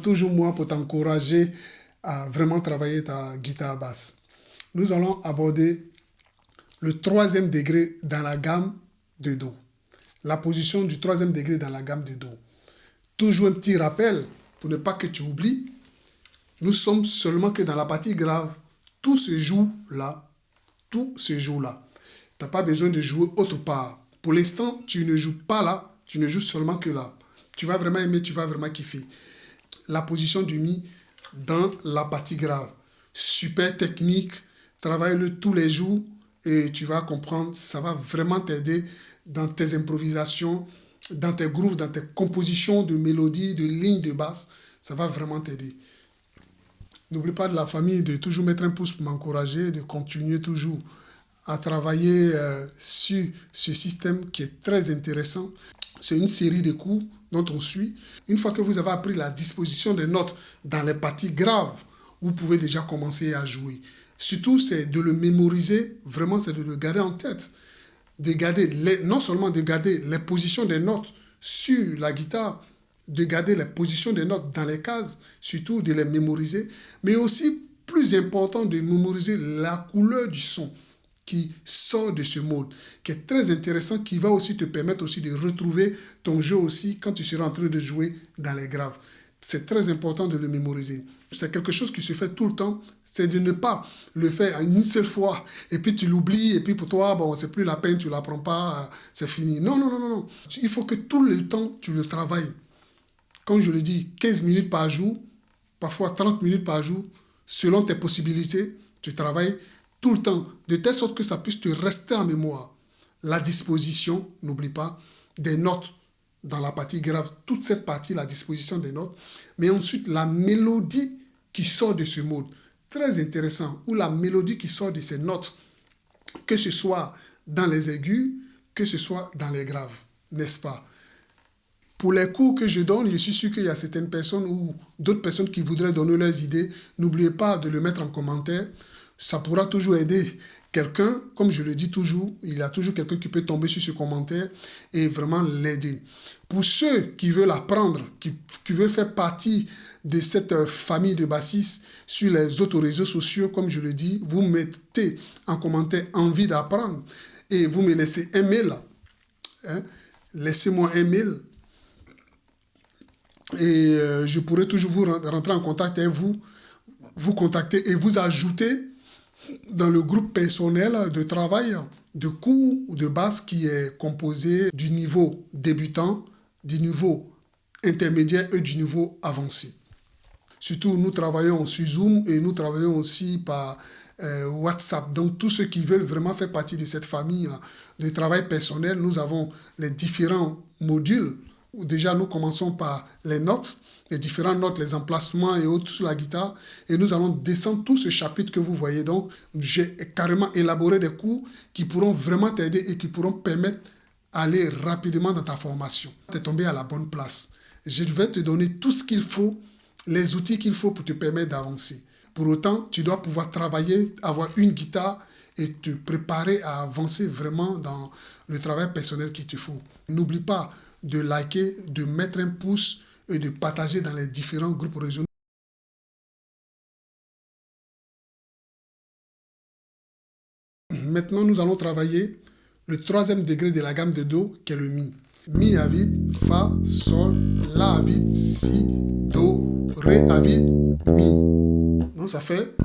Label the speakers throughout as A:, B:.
A: Toujours moi pour t'encourager à vraiment travailler ta guitare basse. Nous allons aborder le troisième degré dans la gamme de Do. La position du troisième degré dans la gamme de Do. Toujours un petit rappel pour ne pas que tu oublies. Nous sommes seulement que dans la partie grave. Tout se joue là. Tout se joue là. Tu n'as pas besoin de jouer autre part. Pour l'instant, tu ne joues pas là. Tu ne joues seulement que là. Tu vas vraiment aimer, tu vas vraiment kiffer. La position du Mi dans la partie grave. Super technique, travaille-le tous les jours et tu vas comprendre, ça va vraiment t'aider dans tes improvisations, dans tes grooves, dans tes compositions de mélodies, de lignes de basse, ça va vraiment t'aider. N'oublie pas de la famille de toujours mettre un pouce pour m'encourager, de continuer toujours à travailler sur ce système qui est très intéressant. C'est une série de cours dont on suit. Une fois que vous avez appris la disposition des notes dans les parties graves, vous pouvez déjà commencer à jouer. Surtout, c'est de le mémoriser, vraiment, c'est de le garder en tête. De garder non seulement de garder les positions des notes sur la guitare, de garder les positions des notes dans les cases, surtout de les mémoriser, mais aussi, plus important, de mémoriser la couleur du son qui sort de ce mode, qui est très intéressant, qui va aussi te permettre aussi de retrouver ton jeu aussi quand tu seras en train de jouer dans les graves. C'est très important de le mémoriser. C'est quelque chose qui se fait tout le temps, c'est de ne pas le faire une seule fois, et puis tu l'oublies, et puis pour toi, bon, c'est plus la peine, tu ne l'apprends pas, c'est fini. Non, non, non, non, non. Il faut que tout le temps, tu le travailles. Comme je le dis, 15 minutes par jour, parfois 30 minutes par jour, selon tes possibilités, tu travailles tout le temps, de telle sorte que ça puisse te rester en mémoire. La disposition, n'oublie pas, des notes dans la partie grave, toute cette partie, la disposition des notes, mais ensuite la mélodie qui sort de ce mode. Très intéressant, ou la mélodie qui sort de ces notes, que ce soit dans les aigus, que ce soit dans les graves, n'est-ce pas? Pour les cours que je donne, je suis sûr qu'il y a certaines personnes ou d'autres personnes qui voudraient donner leurs idées. N'oubliez pas de le mettre en commentaire. Ça pourra toujours aider quelqu'un. Comme je le dis toujours, il y a toujours quelqu'un qui peut tomber sur ce commentaire et vraiment l'aider. Pour ceux qui veulent apprendre, qui veulent faire partie de cette famille de bassistes sur les autres réseaux sociaux, comme je le dis, vous mettez en commentaire envie d'apprendre et vous me laissez un mail. Hein? Laissez-moi un mail. Et je pourrai toujours vous rentrer en contact avec vous, vous contacter et vous ajouter dans le groupe personnel de travail de cours de basse qui est composé du niveau débutant, du niveau intermédiaire et du niveau avancé. Surtout, nous travaillons sur Zoom et nous travaillons aussi par WhatsApp. Donc, tous ceux qui veulent vraiment faire partie de cette famille de travail personnel, nous avons les différents modules. Déjà, nous commençons par les notes, les différentes notes, les emplacements et autres sur la guitare. Et nous allons descendre tout ce chapitre que vous voyez. Donc, j'ai carrément élaboré des cours qui pourront vraiment t'aider et qui pourront permettre d'aller rapidement dans ta formation. Tu es tombé à la bonne place. Je vais te donner tout ce qu'il faut, les outils qu'il faut pour te permettre d'avancer. Pour autant, tu dois pouvoir travailler, avoir une guitare et te préparer à avancer vraiment dans le travail personnel qu'il te faut. N'oublie pas de liker, de mettre un pouce et de partager dans les différents groupes régionaux. Maintenant, nous allons travailler le troisième degré de la gamme de Do, qui est le Mi. Mi à vide, Fa, Sol, La à vide, Si, Do, Ré à vide, Mi. Donc ça fait...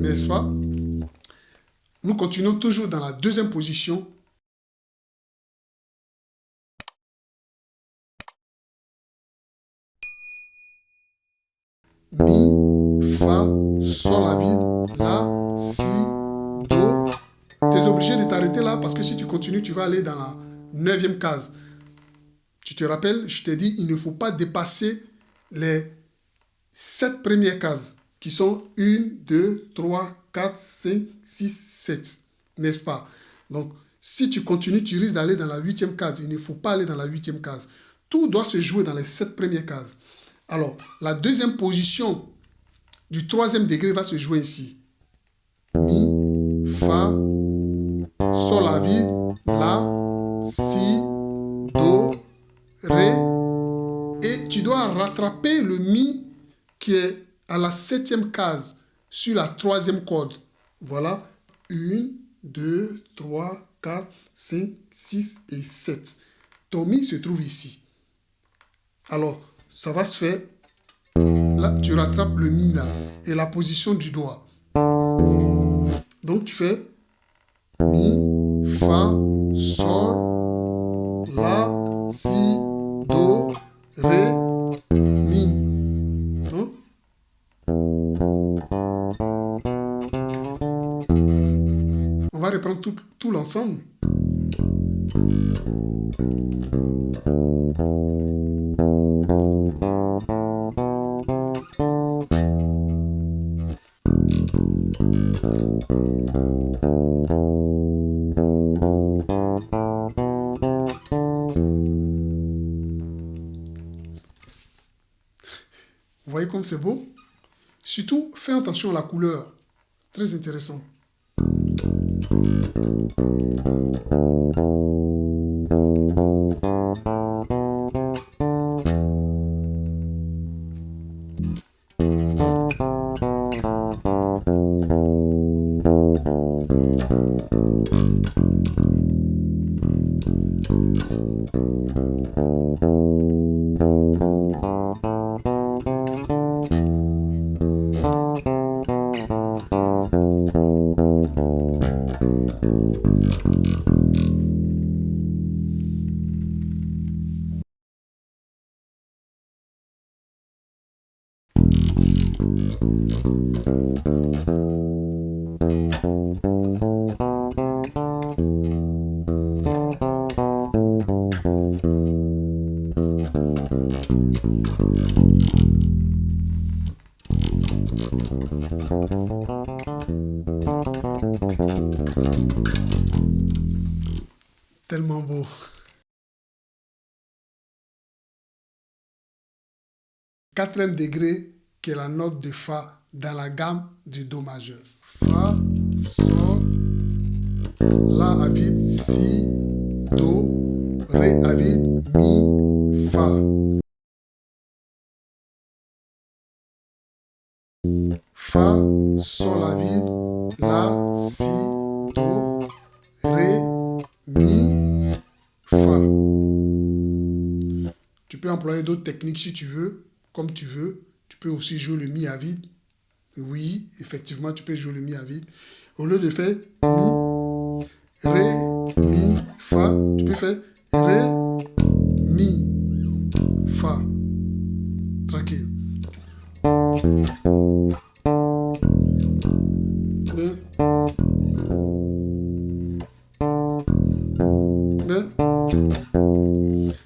A: N'est-ce pas? Nous continuons toujours dans la deuxième position. Mi, Fa, Sol à vide, La, Si, Do. Tu es obligé de t'arrêter là parce que si tu continues, tu vas aller dans la 9e case. Tu te rappelles, je t'ai dit, il ne faut pas dépasser les 7 premières cases qui sont 1, 2, 3, 4, 5, 6, 7. N'est-ce pas? Donc, si tu continues, tu risques d'aller dans la 8e case. Il ne faut pas aller dans la 8e case. Tout doit se jouer dans les 7 premières cases. Alors, la deuxième position du troisième degré va se jouer ici. Mi, Fa, Sol à vide, La, Si, tu dois rattraper le mi qui est à la 7e case sur la 3e corde. Voilà. 1, 2, 3, 4, 5, 6 et 7. Ton mi se trouve ici. Alors, ça va se faire. Là, tu rattrapes le mi là et la position du doigt. Donc, tu fais mi, fa, sol, la, si, do, ré, mi. Donc, on va reprendre tout l'ensemble. Vous voyez comme c'est beau? Surtout, fais attention à la couleur. Très intéressant. Tellement beau. Quatrième degré, qui est la note de Fa dans la gamme du Do majeur. Fa, Sol, La à vide, Si, Do, Ré à vide, Mi, Fa. Fa, Sol à vide, La, Si, Do, Ré, Mi, Fa. Tu peux employer d'autres techniques si tu veux, comme tu veux. Tu peux aussi jouer le Mi à vide. Oui, effectivement, tu peux jouer le Mi à vide. Au lieu de faire Mi, Ré, Mi, Fa, tu peux faire Ré, Mi, Fa. Tranquille.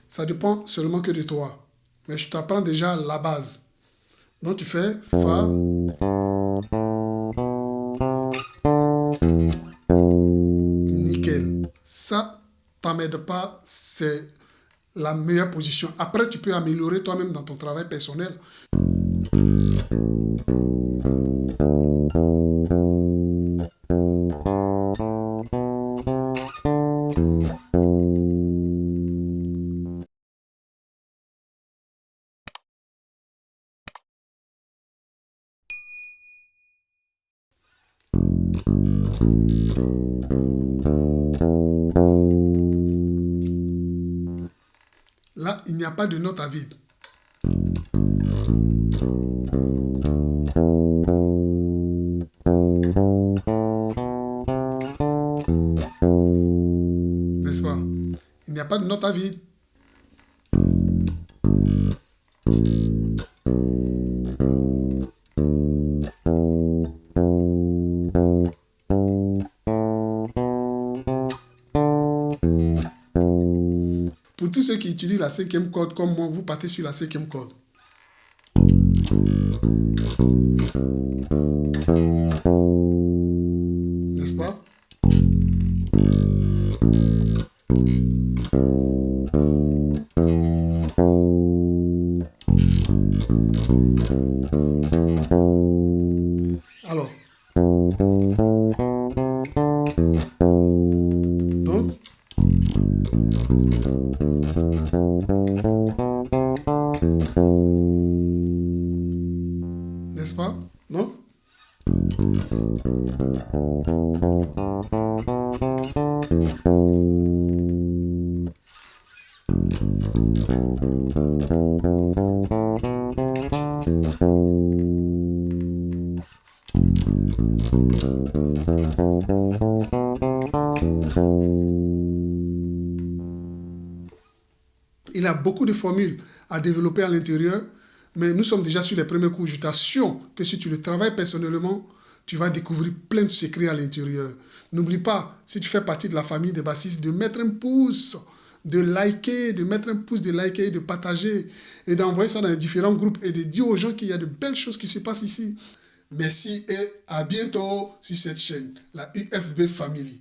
A: Ça dépend seulement que de toi. Mais je t'apprends déjà la base. Donc tu fais Fa, nickel. Ça, t'emmène pas, c'est la meilleure position. Après, tu peux améliorer toi-même dans ton travail personnel. Là, il n'y a pas de note à vide. N'est-ce pas? Il n'y a pas de note à vide. Pour tous ceux qui utilisent la 5e corde comme moi, vous partez sur la 5e corde. N'est-ce pas? Alors. Donc. Il a beaucoup de formules à développer à l'intérieur, mais nous sommes déjà sur les premiers coups. Je t'assure que si tu le travailles personnellement, tu vas découvrir plein de secrets à l'intérieur. N'oublie pas, si tu fais partie de la famille des bassistes, de mettre un pouce, de liker, de mettre un pouce, de liker, de partager et d'envoyer ça dans les différents groupes et de dire aux gens qu'il y a de belles choses qui se passent ici. Merci et à bientôt sur cette chaîne, la UFB Family.